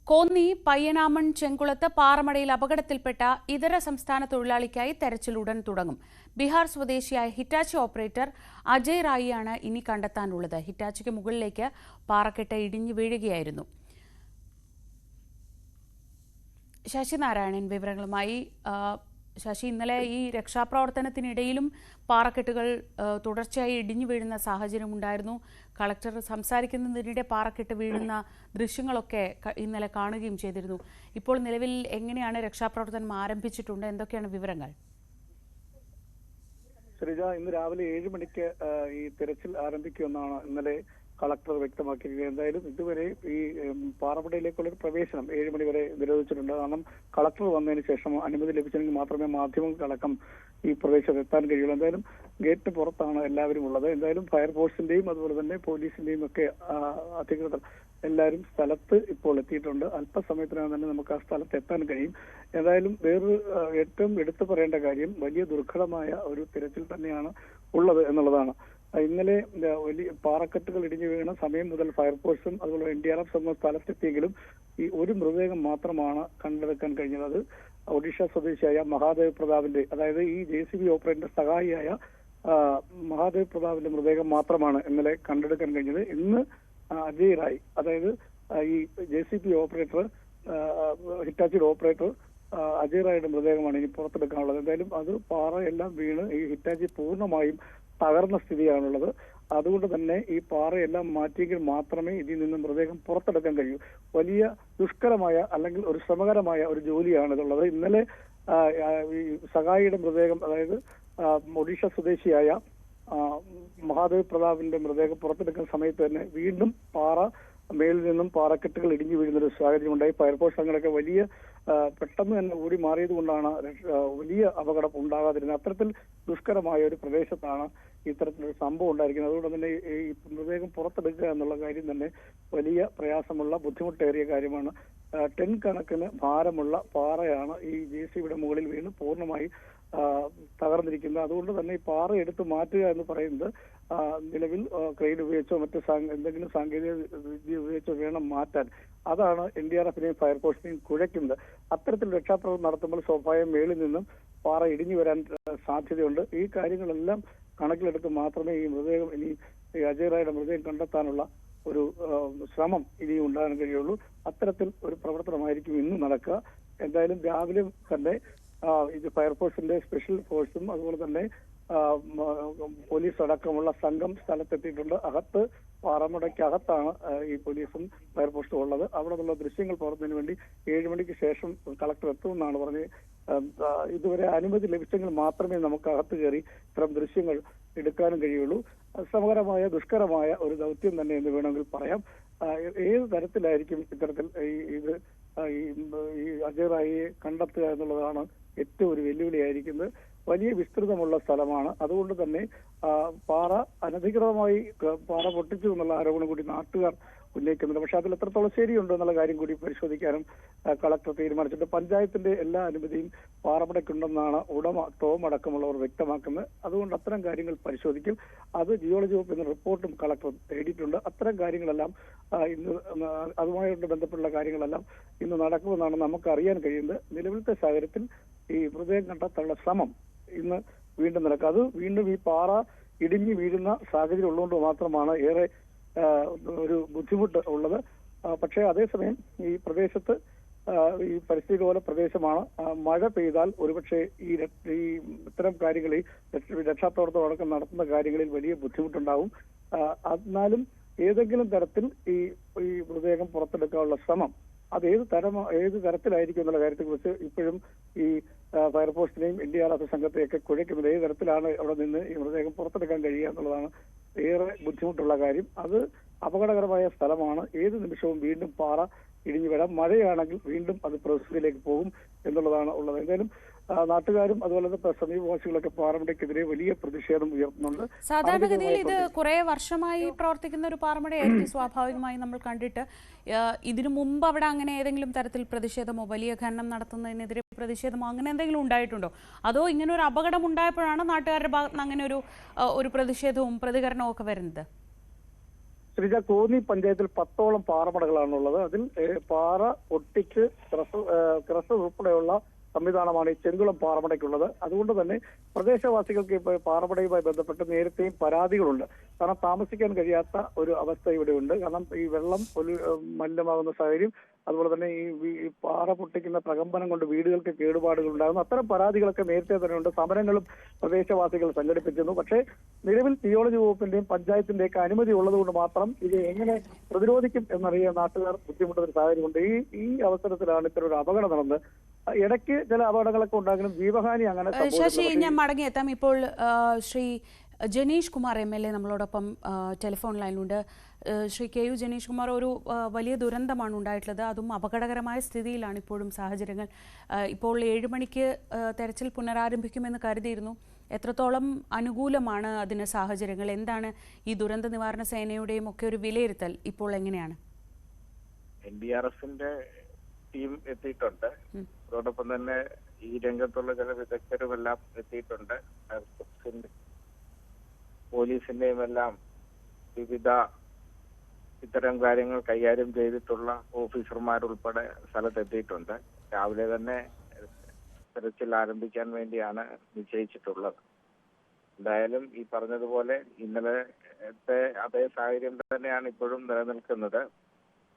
കോന്നി പയ്യനാമൺ ചെങ്കുളത്ത് പാറമടയിൽ അപകടത്തിൽപ്പെട്ട ഇതര സംസ്ഥാന തൊഴിലാളിക്കായി തെരച്ചിൽ ഉടൻ തുടങ്ങും. ബീഹാർ സ്വദേശിയായ ഹിറ്റാച്ചി ഓപ്പറേറ്റർ അജയ് റായിയാണ് ഇനി കണ്ടെത്താനുള്ളത്. ഹിറ്റാച്ചിക്ക് മുകളിലേക്ക് പാറക്കെട്ട് ഇടിഞ്ഞു വീഴുകയായിരുന്നു. ശശി നാരായണൻ വിവരങ്ങളുമായി. ശശി, ഇന്നലെ ഈ രക്ഷാപ്രവർത്തനത്തിനിടയിലും പാറക്കെട്ടുകൾ തുടർച്ചയായി ഇടിഞ്ഞു വീഴുന്ന സാഹചര്യം ഉണ്ടായിരുന്നു. കളക്ടർ സംസാരിക്കുന്നതിനിടെ പാറക്കെട്ട് വീഴുന്ന ദൃശ്യങ്ങളൊക്കെ ഇന്നലെ കാണുകയും ചെയ്തിരുന്നു. ഇപ്പോൾ നിലവിൽ എങ്ങനെയാണ് രക്ഷാപ്രവർത്തനം ആരംഭിച്ചിട്ടുണ്ട്? എന്തൊക്കെയാണ് വിവരങ്ങൾ? ശ്രീജ, ഇന്ന് രാവിലെ 7 മണിക്ക് ഈ തെരച്ചിൽ ആരംഭിക്കുമെന്നാണ് ഇന്നലെ കളക്ടർ വ്യക്തമാക്കിയിരിക്കുന്നത്. എന്തായാലും ഇതുവരെ ഈ പാറമടയിലേക്കുള്ള ഒരു പ്രവേശനം 7 മണി വരെ നിരോധിച്ചിട്ടുണ്ട്. കാരണം കളക്ടർ വന്നതിന് ശേഷം അനുമതി ലഭിച്ചെങ്കിൽ മാത്രമേ മാധ്യമങ്ങൾക്കടക്കം ഈ പ്രദേശത്ത് എത്താൻ കഴിയുള്ളൂ. എന്തായാലും ഗേറ്റിന് പുറത്താണ് എല്ലാവരും ഉള്ളത്. എന്തായാലും ഫയർഫോഴ്സിന്റെയും അതുപോലെ തന്നെ പോലീസിന്റെയും ഒക്കെ അധികൃതർ എല്ലാവരും സ്ഥലത്ത് ഇപ്പോൾ എത്തിയിട്ടുണ്ട്. അല്പസമയത്തിനകം തന്നെ നമുക്ക് ആ സ്ഥലത്ത് എത്താൻ കഴിയും. എന്തായാലും വേറൊരു ഏറ്റവും എടുത്തു പറയേണ്ട കാര്യം, വലിയ ദുർഘടമായ ഒരു തിരച്ചിൽ തന്നെയാണ് ഉള്ളത് എന്നുള്ളതാണ്. ഇന്നലെ വലിയ പാറക്കെട്ടുകൾ ഇടിഞ്ഞു വീണ സമയം മുതൽ ഫയർഫോഴ്സും അതുപോലെ NDRF സംഘം സ്ഥലത്തെത്തിയെങ്കിലും ഈ ഒരു മൃതദേഹം മാത്രമാണ് കണ്ടെടുക്കാൻ കഴിഞ്ഞത്. അത് ഒഡീഷ സ്വദേശിയായ മഹാദേവ് പ്രതാപിന്റെ, അതായത് ഈ JCB ഓപ്പറേറ്ററിന്റെ സഹായിയായ മഹാദേവ് പ്രതാപിന്റെ മൃതദേഹം മാത്രമാണ് ഇന്നലെ കണ്ടെടുക്കാൻ കഴിഞ്ഞത്. ഇന്ന് അജയ് റായ്, അതായത് ഈ JCB ഓപ്പറേറ്റർ, ഹിറ്റാച്ചിയുടെ ഓപ്പറേറ്റർ അജയ് റായുടെ മൃതദേഹമാണ് ഇനി പുറത്തെടുക്കാനുള്ളത്. എന്തായാലും അത് പാറയെല്ലാം വീണ് ഈ ഹിറ്റാച്ചി പൂർണ്ണമായും തകർന്ന സ്ഥിതിയാണുള്ളത്. അതുകൊണ്ട് തന്നെ ഈ പാറയെല്ലാം മാറ്റിയെങ്കിൽ മാത്രമേ ഇതിൽ നിന്നും മൃതദേഹം പുറത്തെടുക്കാൻ കഴിയൂ. വലിയ ദുഷ്കരമായ അല്ലെങ്കിൽ ഒരു ശ്രമകരമായ ഒരു ജോലിയാണ് ഇതുള്ളത്. ഇന്നലെ ഈ സഹായിയുടെ മൃതദേഹം, അതായത് ഒഡീഷ സ്വദേശിയായ മഹാദേവ് പ്രതാപിന്റെ മൃതദേഹം പുറത്തെടുക്കുന്ന സമയത്ത് തന്നെ വീണ്ടും മേലിൽ നിന്നും പാറക്കെട്ടുകൾ ഇടിഞ്ഞു വീഴുന്നൊരു സാഹചര്യം ഉണ്ടായി. ഫയർഫോഴ്സ് അംഗങ്ങളൊക്കെ വലിയ പെട്ടെന്ന് തന്നെ ഓടി മാറിയത് കൊണ്ടാണ് വലിയ അപകടം ഉണ്ടാകാതിരുന്നത്. അത്തരത്തിൽ ദുഷ്കരമായ ഒരു പ്രദേശത്താണ് ഇത്തരത്തിലൊരു സംഭവം ഉണ്ടായിരിക്കുന്നത്. അതുകൊണ്ട് തന്നെ ഈ മൃതദേഹം പുറത്തെടുക്കുക എന്നുള്ള കാര്യം തന്നെ വലിയ പ്രയാസമുള്ള, ബുദ്ധിമുട്ടേറിയ കാര്യമാണ്. ടൺ കണക്കിന് ഭാരമുള്ള പാറയാണ് ഈ JCBയുടെ മുകളിൽ വീണ് പൂർണ്ണമായി തകർന്നിരിക്കുന്നത്. അതുകൊണ്ട് തന്നെ ഈ പാറ എടുത്ത് മാറ്റുക എന്ന് പറയുന്നത് നിലവിൽ ക്രെയിൻ ഉപയോഗിച്ചോ മറ്റ് എന്തെങ്കിലും സാങ്കേതിക വിദ്യ ഉപയോഗിച്ചോ വേണം മാറ്റാൻ. അതാണ് NDRFനെയും ഫയർഫോഴ്സിനെയും കുഴയ്ക്കുന്നത്. അത്തരത്തിൽ രക്ഷാപ്രവർത്തനം നടത്തുമ്പോൾ സ്വാഭാവികം മേളിൽ നിന്നും പാറ ഇടിഞ്ഞു വരാൻ സാധ്യതയുണ്ട്. ഈ കാര്യങ്ങളെല്ലാം കണക്കിലെടുത്ത് മാത്രമേ ഈ മൃതദേഹം, ഇനി അജയ് റായുടെ മൃതദേഹം കണ്ടെത്താനുള്ള ഒരു ശ്രമം ഇനിയും ഉണ്ടാകാൻ കഴിയുള്ളൂ. അത്തരത്തിൽ ഒരു പ്രവർത്തനമായിരിക്കും ഇന്ന് നടക്കുക. എന്തായാലും രാവിലെ തന്നെ ഇത് ഫയർഫോഴ്സിന്റെ സ്പെഷ്യൽ ഫോഴ്സും അതുപോലെ തന്നെ പോലീസ് അടക്കമുള്ള സംഘം സ്ഥലത്തെത്തിയിട്ടുണ്ട്. പാറമടയ്ക്കകത്താണ് ഈ പോലീസും ഫയർഫോഴ്സും ഉള്ളത്. അവിടെ നിന്നുള്ള ദൃശ്യങ്ങൾ പകർത്തുന്നതിന് വേണ്ടി 7 മണിക്ക് ശേഷം കളക്ടർ എത്തുമെന്നാണ് പറഞ്ഞത്. ഇതുവരെ അനുമതി ലഭിച്ചെങ്കിൽ മാത്രമേ നമുക്ക് അകത്ത് കയറി ഇത്തരം ദൃശ്യങ്ങൾ എടുക്കാനും കഴിയുള്ളൂ. ശ്രമകരമായ, ദുഷ്കരമായ ഒരു ദൗത്യം തന്നെ എന്ന് വേണമെങ്കിൽ പറയാം. ഏത് തരത്തിലായിരിക്കും ഇത്തരത്തിൽ ഈ അജയ് റായിയെ കണ്ടെത്തുക എന്നുള്ളതാണ് ഏറ്റവും ഒരു വെല്ലുവിളിയായിരിക്കുന്നത്. വലിയ വിസ്തൃതമുള്ള സ്ഥലമാണ്. അതുകൊണ്ട് തന്നെ പാറ അനധികൃതമായി പാറ പൊട്ടിച്ചു എന്നുള്ള ആരോപണം കൂടി നാട്ടുകാർ ഉന്നയിക്കുന്നുണ്ട്. പക്ഷെ അതിൽ എത്രത്തോളം ശരിയുണ്ടോ എന്നുള്ള കാര്യം കൂടി പരിശോധിക്കാനും കളക്ടർ തീരുമാനിച്ചിട്ടുണ്ട്. പഞ്ചായത്തിന്റെ എല്ലാ അനുമതിയും പാറമടയ്ക്കുണ്ടെന്നാണ് ഉടമ ടോം അടക്കമുള്ളവർ വ്യക്തമാക്കുന്നത്. അതുകൊണ്ട് അത്തരം കാര്യങ്ങൾ പരിശോധിക്കും. അത് ജിയോളജി വകുപ്പ് എന്ന റിപ്പോർട്ടും കളക്ടർ തേടിയിട്ടുണ്ട്. അത്തരം കാര്യങ്ങളെല്ലാം ഇന്ന് അതുമായിട്ട് ബന്ധപ്പെട്ടുള്ള കാര്യങ്ങളെല്ലാം ഇന്ന് നടക്കുമെന്നാണ് നമുക്ക് അറിയാൻ കഴിയുന്നത്. നിലവിലത്തെ സാഹചര്യത്തിൽ ഈ മൃതദേഹം കണ്ടെത്താനുള്ള ശ്രമം ഇന്ന് വീണ്ടും നടക്കുക. അത് വീണ്ടും ഈ പാറ ഇടിഞ്ഞു വീഴുന്ന സാഹചര്യം ഉള്ളതുകൊണ്ട് മാത്രമാണ് ഏറെ ഒരു ബുദ്ധിമുട്ട് ഉള്ളത്. പക്ഷേ അതേസമയം ഈ പ്രദേശത്ത് ഈ പരിസ്ഥിതി ലോല പ്രദേശമാണ്. മഴ പെയ്താൽ ഒരുപക്ഷെ ഈ ഇത്തരം കാര്യങ്ങളിൽ രക്ഷാപ്രവർത്തനം അടക്കം നടത്തുന്ന കാര്യങ്ങളിൽ വലിയ ബുദ്ധിമുട്ടുണ്ടാവും. എന്നാലും ഏതെങ്കിലും തരത്തിൽ ഈ മൃതദേഹം പുറത്തെടുക്കാനുള്ള ശ്രമം അത് ഏത് തരത്തിലായിരിക്കും എന്നുള്ള കാര്യത്തെക്കുറിച്ച് ഇപ്പോഴും ഈ ഫയർഫോഴ്സിനെയും NDRF സംഘത്തെയൊക്കെ കുഴയ്ക്കുന്നത്. ഏത് തരത്തിലാണ് അവിടെ നിന്ന് ഈ മൃതദേഹം പുറത്തെടുക്കാൻ കഴിയുക എന്നുള്ളതാണ് ഏറെ ബുദ്ധിമുട്ടുള്ള കാര്യം. അത് അപകടകരമായ സ്ഥലമാണ്. ഏത് നിമിഷവും വീണ്ടും പാറ ഇടിഞ്ഞു വരാം. മഴയാണെങ്കിൽ വീണ്ടും അത് പ്രതിസന്ധിയിലേക്ക് പോകും എന്നുള്ളതാണ് ഉള്ളത്. എന്തായാലും നാട്ടുകാരും അതുപോലെ തന്നെ സമീപവാസികളൊക്കെ പാറമടയ്ക്കെതിരെ വലിയ പ്രതിഷേധം ഉയർത്തുന്നുണ്ട്. സാധാരണഗതിയിൽ ഇത് കുറെ വർഷമായി പ്രവർത്തിക്കുന്ന ഒരു പാറമടയായിരിക്കും സ്വാഭാവികമായി നമ്മൾ കണ്ടിട്ട്. ഇതിനു മുമ്പ് അവിടെ അങ്ങനെ ഏതെങ്കിലും തരത്തിൽ പ്രതിഷേധമോ വലിയ ഖനനം നടത്തുന്നതിനെതിരെ പ്രതിഷേധമോ അങ്ങനെ എന്തെങ്കിലും ഉണ്ടായിട്ടുണ്ടോ? അതോ ഇങ്ങനെ ഒരു അപകടം ഉണ്ടായപ്പോഴാണ് നാട്ടുകാരുടെ ഭാഗത്ത് നിന്ന് അങ്ങനെ ഒരു പ്രതിഷേധവും പ്രതികരണവും ഒക്കെ വരുന്നത്? ശ്രീജ, കോന്നി പഞ്ചായത്തിൽ 10ഓളം പാറമടകളാണുള്ളത്. അതിൽ പാറ ഒട്ടിച്ച് ക്രഷർ ഉൾപ്പെടെയുള്ള സംവിധാനമാണ് ഈ ചെങ്കുളം പാറമടയ്ക്കുള്ളത്. അതുകൊണ്ട് തന്നെ പ്രദേശവാസികൾക്ക് ഇപ്പോൾ പാറമടയുമായി ബന്ധപ്പെട്ട് നേരത്തെയും പരാതികളുണ്ട്. കാരണം താമസിക്കാൻ കഴിയാത്ത ഒരു അവസ്ഥ ഇവിടെ ഉണ്ട്. കാരണം ഈ വെള്ളം മലിനമാകുന്ന സാഹചര്യം, അതുപോലെ തന്നെ ഈ പാറ പൊട്ടിക്കുന്ന പ്രകമ്പനം കൊണ്ട് വീടുകൾക്ക് കേടുപാടുകൾ ഉണ്ടാകുന്നു. അത്തരം പരാതികളൊക്കെ നേരത്തെ തന്നെ ഉണ്ട്. സമരങ്ങളും പ്രദേശവാസികൾ സംഘടിപ്പിച്ചിരുന്നു. പക്ഷേ നിലവിൽ തിയോളജി വകുപ്പിന്റെയും പഞ്ചായത്തിന്റെയൊക്കെ അനുമതി ഉള്ളതുകൊണ്ട് മാത്രം ഇത് എങ്ങനെ പ്രതിരോധിക്കും എന്നറിയാൻ നാട്ടുകാർ ബുദ്ധിമുട്ടുന്ന ഒരു സാഹചര്യമുണ്ട്. ഈ അവസരത്തിലാണ് ഇത്തരം ഒരു അപകടം നടന്നത്. ഇടയ്ക്ക് ചില അപകടങ്ങളൊക്കെ ഉണ്ടാകും, ജീവഹാനി അങ്ങനെ ശശി, ഞാൻ മടങ്ങിയെത്താം. ഇപ്പോൾ ശ്രീ ജനീഷ് കുമാർ MLA നമ്മളോടൊപ്പം ടെലിഫോൺ ലൈനിലുണ്ട്. ശ്രീ KU ജനീഷ് കുമാർ, ഒരു വലിയ ദുരന്തമാണ് ഉണ്ടായിട്ടുള്ളത്. അതും അപകടകരമായ സ്ഥിതിയിലാണ് ഇപ്പോഴും സാഹചര്യങ്ങൾ. ഇപ്പോൾ 7 മണിക്ക് തെരച്ചിൽ പുനരാരംഭിക്കുമെന്ന് കരുതിയിരുന്നു. എത്രത്തോളം അനുകൂലമാണ് അതിന് സാഹചര്യങ്ങൾ? എന്താണ് ഈ ദുരന്ത നിവാരണ സേനയുടെയും ഒക്കെ ഒരു വിലയിരുത്തൽ ഇപ്പോൾ എങ്ങനെയാണ്? NDRFന്റെ ടീം എത്തിയിട്ടുണ്ട്. അതോടൊപ്പം തന്നെ ഈ രംഗത്തുള്ള ചില വിദഗ്ധരുമെല്ലാം എത്തിയിട്ടുണ്ട്. പോലീസിന്റെയും എല്ലാം വിവിധ ഇത്തരം കാര്യങ്ങൾ കൈകാര്യം ചെയ്തിട്ടുള്ള ഓഫീസർമാരുൾപ്പെടെ സ്ഥലത്തെത്തിയിട്ടുണ്ട്. രാവിലെ തന്നെ തെരച്ചിൽ ആരംഭിക്കാൻ വേണ്ടിയാണ് നിശ്ചയിച്ചിട്ടുള്ളത്. എന്തായാലും ഈ പറഞ്ഞതുപോലെ ഇന്നലത്തെ അതേ സാഹചര്യം തന്നെയാണ് ഇപ്പോഴും നിലനിൽക്കുന്നത്.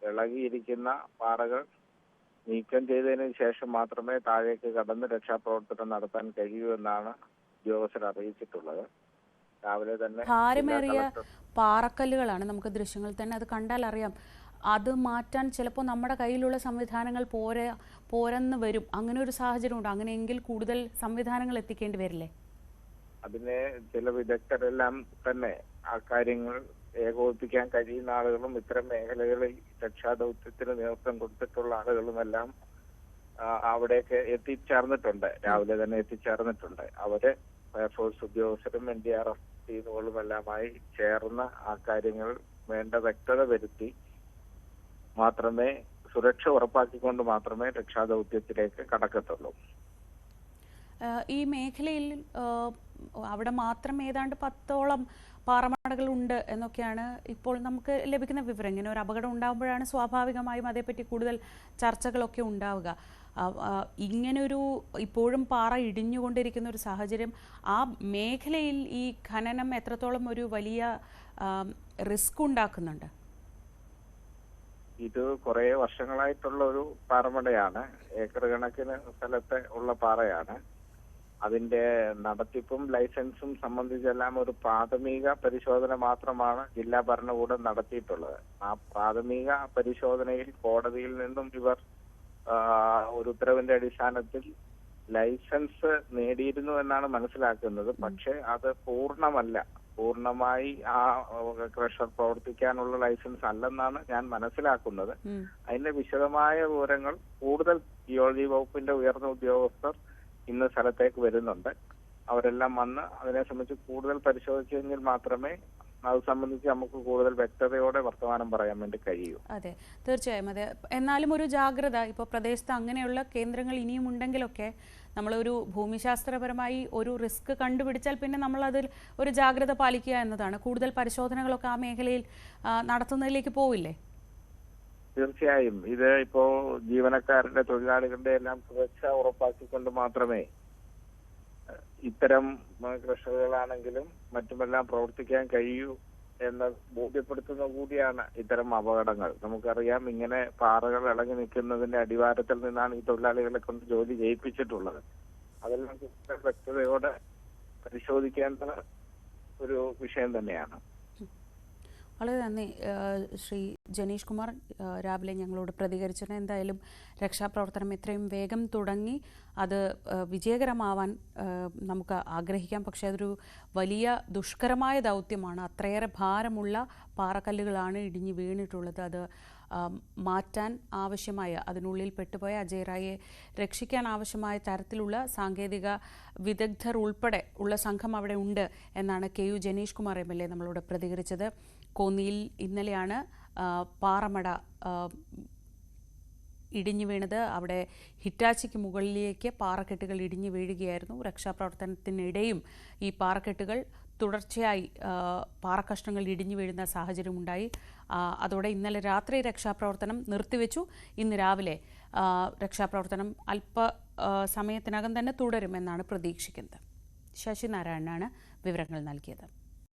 ഇളകിയിരിക്കുന്ന പാറകൾ നീക്കം ചെയ്തതിനു ശേഷം മാത്രമേ താഴേക്ക് കടന്ന് രക്ഷാപ്രവർത്തനം നടത്താൻ കഴിയൂ എന്നാണ് ഉദ്യോഗസ്ഥർ അറിയിച്ചിട്ടുള്ളത്. രാവിലെ തന്നെ ഭാരമേറിയ പാറക്കല്ലുകളാണ്, നമുക്ക് ദൃശ്യങ്ങൾ തന്നെ അത് കണ്ടാൽ അറിയാം. അത് മാറ്റാൻ ചിലപ്പോൾ നമ്മുടെ കയ്യിലുള്ള സംവിധാനങ്ങൾ പോരെന്ന് വരും. അങ്ങനെ ഒരു സാഹചര്യമുണ്ട്. അങ്ങനെയെങ്കിൽ കൂടുതൽ സംവിധാനങ്ങൾ എത്തിക്കേണ്ടി വരില്ലേ? അതിന് ചില വിദഗ്ധരെല്ലാം തന്നെ ആ കാര്യങ്ങൾ ഏകോപിപ്പിക്കാൻ കഴിയുന്ന ആളുകളും ഇത്തരം മേഖലകളിൽ രക്ഷാദൗത്യത്തിന് നേതൃത്വം കൊടുത്തിട്ടുള്ള ആളുകളുമെല്ലാം അവിടേക്ക് എത്തിച്ചേർന്നിട്ടുണ്ട്. രാവിലെ തന്നെ എത്തിച്ചേർന്നിട്ടുണ്ട്. അവര് ഫയർഫോഴ്സ് ഉദ്യോഗസ്ഥരും NDRF ടീമുകളുമെല്ലാമായി ചേർന്ന് ആ കാര്യങ്ങൾ വേണ്ട വ്യക്തത വരുത്തി മാത്രമേ, സുരക്ഷ ഉറപ്പാക്കിക്കൊണ്ട് മാത്രമേ രക്ഷാദൗത്യത്തിലേക്ക് കടക്കത്തുള്ളൂ. ഈ മേഖലയിൽ അവിടെ മാത്രം ഏതാണ്ട് 10ഓളം പാറമടകൾ ഉണ്ട് എന്നൊക്കെയാണ് ഇപ്പോൾ നമുക്ക് ലഭിക്കുന്ന വിവരം. ഇങ്ങനെ ഒരു അപകടം ഉണ്ടാകുമ്പോഴാണ് സ്വാഭാവികമായും അതേപ്പറ്റി കൂടുതൽ ചർച്ചകളൊക്കെ ഉണ്ടാവുക. ഇങ്ങനൊരു ഇപ്പോഴും പാറ ഇടിഞ്ഞുകൊണ്ടിരിക്കുന്ന ഒരു സാഹചര്യം, ആ മേഖലയിൽ ഈ ഖനനം എത്രത്തോളം ഒരു വലിയ റിസ്ക് ഉണ്ടാക്കുന്നുണ്ട്? ഇത് കുറെ വർഷങ്ങളായിട്ടുള്ള ഒരു പാറമടയാണ്. ഏക്കർ കണക്കിന് സ്ഥലത്ത് ഉള്ള പാറയാണ്. അതിന്റെ നടത്തിപ്പും ലൈസൻസും സംബന്ധിച്ചെല്ലാം ഒരു പ്രാഥമിക പരിശോധന മാത്രമാണ് ജില്ലാ ഭരണകൂടം നടത്തിയിട്ടുള്ളത്. ആ പ്രാഥമിക പരിശോധനയിൽ കോടതിയിൽ നിന്നും ഇവർ ഒരു ഉത്തരവിന്റെ അടിസ്ഥാനത്തിൽ ലൈസൻസ് നേടിയിരുന്നു എന്നാണ് മനസ്സിലാക്കുന്നത്. പക്ഷെ അത് പൂർണ്ണമായി ആ ക്രഷർ പ്രവർത്തിക്കാനുള്ള ലൈസൻസ് അല്ലെന്നാണ് ഞാൻ മനസ്സിലാക്കുന്നത്. അതിന്റെ വിശദമായ വിവരങ്ങൾ കൂടുതൽ ജിയോളജി വകുപ്പിന്റെ ഉയർന്ന ഉദ്യോഗസ്ഥർ ഇന്ന് സ്ഥലത്തേക്ക് വരുന്നുണ്ട്. അവരെല്ലാം വന്ന് അതിനെ സംബന്ധിച്ച് കൂടുതൽ പരിശോധിച്ചെങ്കിൽ മാത്രമേ അത് സംബന്ധിച്ച് നമുക്ക് കൂടുതൽ വ്യക്തതയോടെ വർത്തമാനം പറയാൻ വേണ്ടി കഴിയൂ. അതെ, തീർച്ചയായും. അതെ, എന്നാലും ഒരു ജാഗ്രത ഇപ്പോൾ പ്രദേശത്ത് അങ്ങനെയുള്ള കേന്ദ്രങ്ങൾ ഇനിയും ഉണ്ടെങ്കിലൊക്കെ നമ്മളൊരു ഭൂമിശാസ്ത്രപരമായി ഒരു റിസ്ക് കണ്ടുപിടിച്ചാൽ പിന്നെ നമ്മളതിൽ ഒരു ജാഗ്രത പാലിക്കുക എന്നതാണ്. കൂടുതൽ പരിശോധനകളൊക്കെ ആ മേഖലയിൽ നടത്തുന്നതിലേക്ക് പോവില്ലേ? തീർച്ചയായും. ഇത് ഇപ്പോ ജീവനക്കാരുടെ, തൊഴിലാളികളുടെ എല്ലാം സുരക്ഷ ഉറപ്പാക്കിക്കൊണ്ട് മാത്രമേ ഇത്തരം ക്രഷറുകളാണെങ്കിലും മറ്റുമെല്ലാം പ്രവർത്തിക്കാൻ കഴിയൂ എന്ന് ബോധ്യപ്പെടുത്തുന്ന കൂടിയാണ് ഇത്തരം അപകടങ്ങൾ. നമുക്കറിയാം, ഇങ്ങനെ പാറകൾ ഇളകി നിൽക്കുന്നതിന്റെ അടിവാരത്തിൽ നിന്നാണ് ഈ തൊഴിലാളികളെ കൊണ്ട് ജോലി ചെയ്യിപ്പിച്ചിട്ടുള്ളത്. അതെല്ലാം വ്യക്തതയോടെ പരിശോധിക്കേണ്ട ഒരു വിഷയം തന്നെയാണ്. വളരെ നന്ദി ശ്രീ ജനീഷ് കുമാർ, രാവിലെ ഞങ്ങളോട് പ്രതികരിച്ചതിന്. എന്തായാലും രക്ഷാപ്രവർത്തനം എത്രയും വേഗം തുടങ്ങി അത് വിജയകരമാവാൻ നമുക്ക് ആഗ്രഹിക്കാം. പക്ഷേ അതൊരു വലിയ ദുഷ്കരമായ ദൗത്യമാണ്. അത്രയേറെ ഭാരമുള്ള പാറക്കല്ലുകളാണ് ഇടിഞ്ഞു വീണിട്ടുള്ളത്. അത് മാറ്റാൻ ആവശ്യമായ, അതിനുള്ളിൽ പെട്ടുപോയ അജയ് റായിയെ രക്ഷിക്കാൻ ആവശ്യമായ തരത്തിലുള്ള സാങ്കേതിക വിദഗ്ധർ ഉൾപ്പെടെ ഉള്ള സംഘം അവിടെ ഉണ്ട് എന്നാണ് KU ജനീഷ് കുമാർ MLA നമ്മളോട് പ്രതികരിച്ചത്. കോന്നിയിൽ ഇന്നലെയാണ് പാറമട ഇടിഞ്ഞു വീണത്. അവിടെ ഹിറ്റാച്ചിക്ക് മുകളിലേക്ക് പാറക്കെട്ടുകൾ ഇടിഞ്ഞു വീഴുകയായിരുന്നു. രക്ഷാപ്രവർത്തനത്തിനിടെയും ഈ പാറക്കെട്ടുകൾ തുടർച്ചയായി പാറക്കഷ്ണങ്ങൾ ഇടിഞ്ഞു വീഴുന്ന സാഹചര്യമുണ്ടായി. അതോടെ ഇന്നലെ രാത്രി രക്ഷാപ്രവർത്തനം നിർത്തിവെച്ചു. ഇന്ന് രാവിലെ രക്ഷാപ്രവർത്തനം സമയത്തിനകം തന്നെ തുടരുമെന്നാണ് പ്രതീക്ഷിക്കുന്നത്. ശശി നാരായണനാണ് വിവരങ്ങൾ നൽകിയത്.